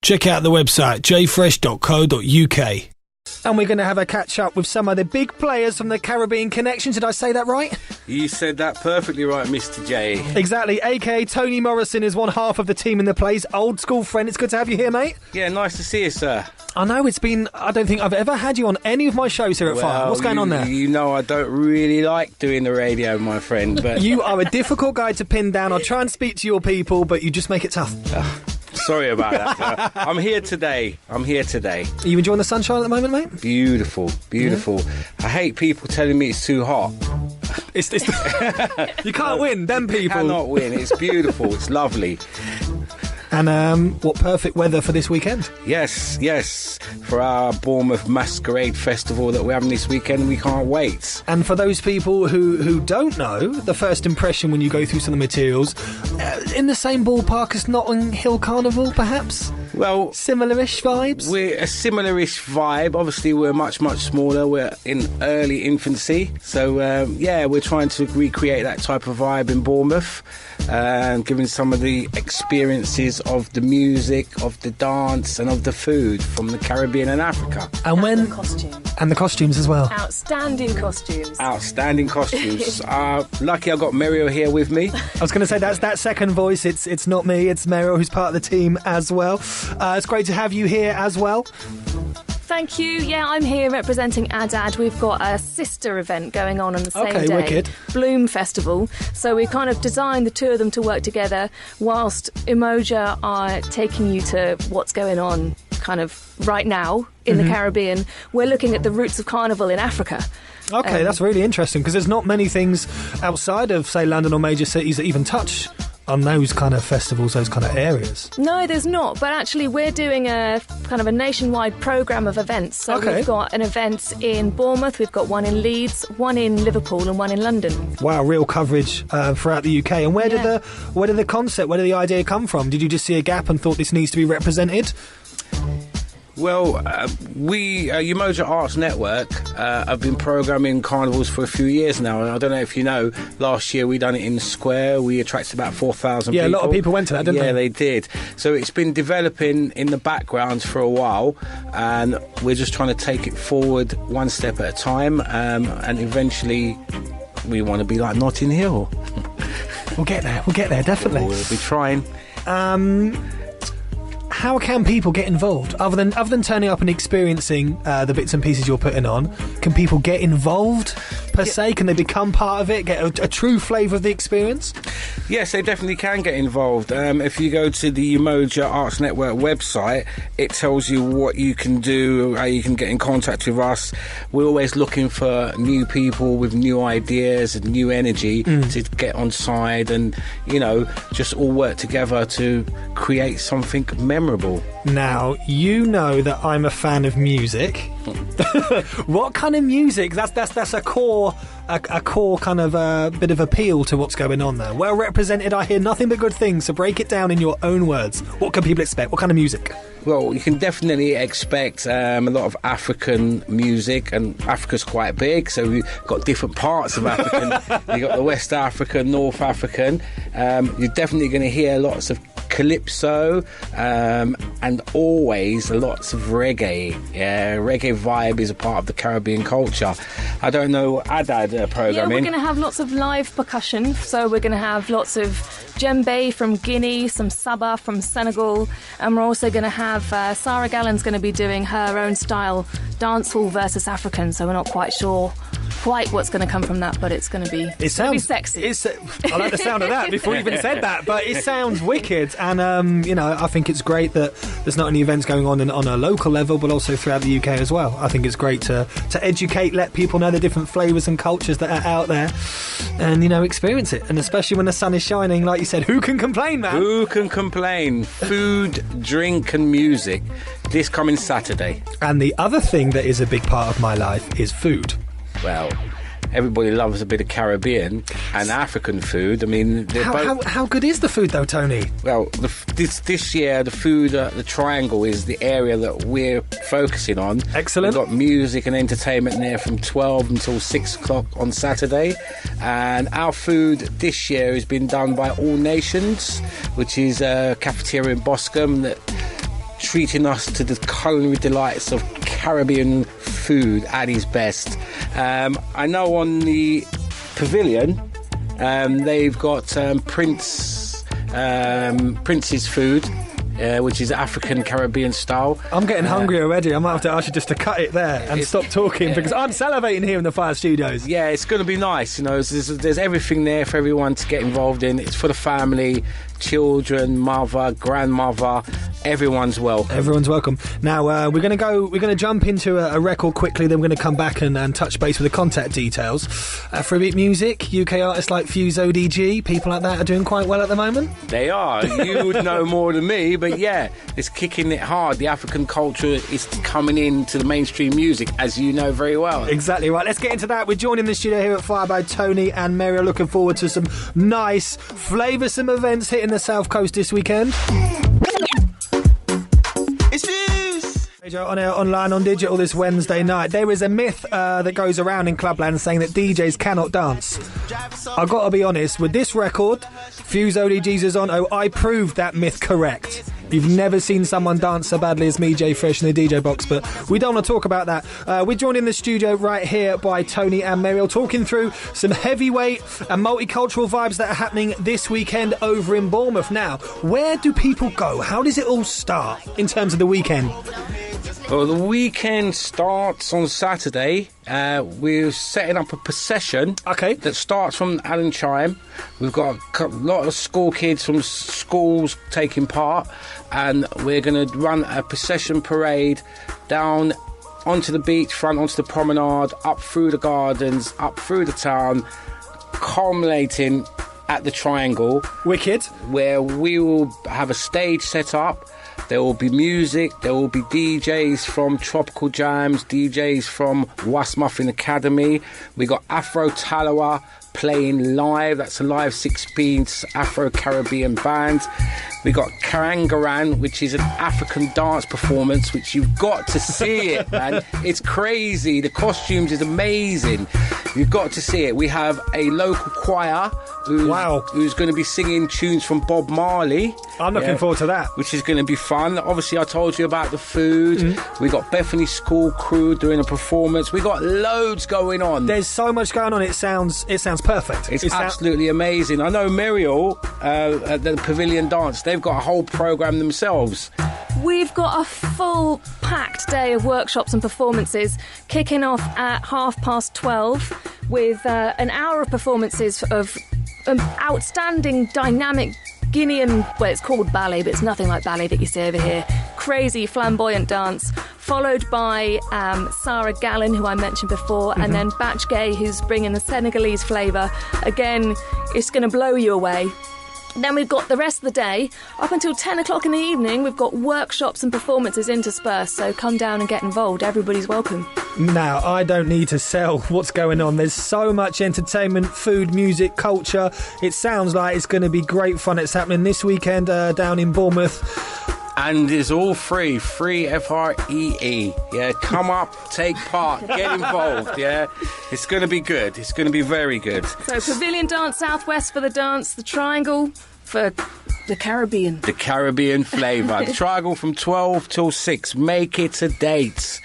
check out the website jfresh.co.uk. And we're going to have a catch-up with some of the big players from the Caribbean Connexions. Did I say that right? You said that perfectly right, Mr. J. Exactly. A.K.A. Tony Morrison is one half of the team in the place. Old school friend. It's good to have you here, mate. Yeah, nice to see you, sir. I know, it's been... I don't think I've ever had you on any of my shows here at Fire. What's going on there? You know I don't really like doing the radio, my friend, but... You are a difficult guy to pin down. I'll try and speak to your people, but you just make it tough. Sorry about that. I'm here today. Are you enjoying the sunshine at the moment, mate? Beautiful. Yeah. I hate people telling me it's too hot. You can't win, them people. You cannot win. It's beautiful. It's lovely. And what perfect weather for this weekend. Yes. For our Bournemouth Masquerade Festival that we're having this weekend, we can't wait. And for those people who don't know, the first impression when you go through some of the materials, in the same ballpark as Notting Hill Carnival, perhaps? Well, similar-ish vibes? We're a similar-ish vibe. Obviously, we're much, much smaller. We're in early infancy. So, we're trying to recreate that type of vibe in Bournemouth, giving some of the experiences of the music, of the dance, and of the food from the Caribbean and Africa. And the costumes. And the costumes as well. Outstanding costumes. Lucky I got Muriel here with me. I was going to say, that's that second voice. It's not me, it's Muriel, who's part of the team as well. It's great to have you here as well. Thank you. Yeah, I'm here representing Adad. We've got a sister event going on the same day. Wicked. Bloom Festival. So we kind of designed the two of them to work together whilst Emoja are taking you to what's going on kind of right now in the Caribbean. We're looking at the roots of carnival in Africa. Okay, that's really interesting because there's not many things outside of, say, London or major cities that even touch on those kind of festivals, those kind of areas. No, there's not. But actually, we're doing a kind of a nationwide programme of events. So we've got an event in Bournemouth, we've got one in Leeds, one in Liverpool and one in London. Wow, real coverage throughout the UK. And where did the concept, where did the idea come from? Did you just see a gap and thought this needs to be represented? Well, we, Umoja Arts Network, have been programming carnivals for a few years now. And I don't know if you know, last year we done it in the Square. We attracted about 4,000 people. Yeah, a lot of people went to that, didn't they? Yeah, they did. So it's been developing in the background for a while, and we're just trying to take it forward one step at a time, and eventually we want to be like Notting Hill. We'll get there, definitely. We'll be trying. How can people get involved? Other than turning up and experiencing the bits and pieces you're putting on, can people get involved per se? Can they become part of it, get a true flavour of the experience? Yes, they definitely can get involved. If you go to the Umoja Arts Network website, it tells you what you can do, how you can get in contact with us. We're always looking for new people with new ideas and new energy to get on side and, just all work together to create something memorable. Now, you know that I'm a fan of music. What kind of music? That's a core kind of bit of appeal to what's going on there. Well represented, I hear nothing but good things, so break it down in your own words. What can people expect? What kind of music? Well, you can definitely expect a lot of African music, and Africa's quite big, so we've got different parts of African. You've got the West African, North African. You're definitely going to hear lots of calypso, and always lots of reggae. Reggae vibe is a part of the Caribbean culture. I don't know Adad programming. Yeah, we're going to have lots of live percussion, so we're going to have lots of djembe from Guinea, some saba from Senegal, and we're also going to have Sarah Gallen's going to be doing her own style dancehall versus African, so we're not quite sure what's going to come from that, but it's going to be sexy. I like the sound of that before you even said that, but it sounds wicked. And I think it's great that there's not only events going on a local level, but also throughout the UK as well. I think it's great to educate, let people know the different flavours and cultures that are out there, and experience it. And especially when the sun is shining, like you said, who can complain, man? Who can complain? Food, drink and music this coming Saturday. And the other thing that is a big part of my life is food. Well, everybody loves a bit of Caribbean and African food. I mean, how good is the food though, Tony? Well, this year the food, the Triangle is the area that we're focusing on. Excellent. We've got music and entertainment there from 12 until 6 o'clock on Saturday, and our food this year has been done by All Nations, which is a cafeteria in Boscombe that treating us to the culinary delights of Caribbean food at its best. I know on the pavilion they've got Prince's food, which is African Caribbean style. I'm getting hungry already. I might have to ask you just to cut it there and stop talking because I'm salivating here in the Fire Studios. Yeah, it's going to be nice. You know, there's everything there for everyone to get involved in. It's for the family, children, mother, grandmother. Everyone's welcome. Everyone's welcome. Now we're going to jump into a record quickly. Then we're going to come back and touch base with the contact details. Afrobeat music, UK artists like Fuse ODG, people like that are doing quite well at the moment. They are. You would know more than me, but yeah, it's kicking it hard. The African culture is coming into the mainstream music, as you know very well. Exactly right. Let's get into that. We're joined in the studio here at Fire by Tony and Muriel. Looking forward to some nice, flavoursome events hitting the South Coast this weekend. On air, online, on digital this Wednesday night. There is a myth that goes around in Clubland saying that DJs cannot dance. I've got to be honest, with this record, Fuse ODG's is on. Oh, I proved that myth correct. You've never seen someone dance so badly as me, Jay Fresh, in the DJ box, but we don't want to talk about that. We're joined in the studio right here by Tony and Muriel, talking through some heavyweight and multicultural vibes that are happening this weekend over in Bournemouth. Now, where do people go? How does it all start in terms of the weekend? Well, the weekend starts on Saturday. We're setting up a procession that starts from Alan Chime. We've got a lot of school kids from schools taking part, and we're going to run a procession parade down onto the beachfront, onto the promenade, up through the gardens, up through the town, culminating at the Triangle. Wicked. Where we will have a stage set up. There will be music, there will be DJs from Tropical Jams, DJs from Wasmuffin Academy. We got Afro Talawa playing live, that's a live 6-piece Afro-Caribbean band. We got Karangaran, which is an African dance performance, which you've got to see it, man. It's crazy. The costumes is amazing. You've got to see it. We have a local choir who's going to be singing tunes from Bob Marley. I'm looking forward to that. Which is going to be fun. Obviously, I told you about the food. We got Bethany School Crew doing a performance. We got loads going on. There's so much going on. It sounds perfect. It's absolutely amazing. I know Muriel at the Pavilion Dance, they've got a whole programme themselves. We've got a full packed day of workshops and performances, kicking off at 12:30 with an hour of performances of outstanding dynamic Guinean, well, it's called ballet, but it's nothing like ballet that you see over here. Crazy, flamboyant dance, followed by Sarah Gallen, who I mentioned before, and then Batch Gay, who's bringing the Senegalese flavour. Again, it's going to blow you away. Then we've got the rest of the day, up until 10 o'clock in the evening, we've got workshops and performances interspersed, so come down and get involved. Everybody's welcome. Now, I don't need to sell what's going on. There's so much entertainment, food, music, culture. It sounds like it's going to be great fun. It's happening this weekend down in Bournemouth. And it's all free F-R-E-E. Yeah, come up, take part, get involved, yeah. It's going to be good. It's going to be very good. So Pavilion Dance Southwest for the dance, the Triangle for the Caribbean. The Caribbean flavour. The Triangle from 12 till 6. Make it a date.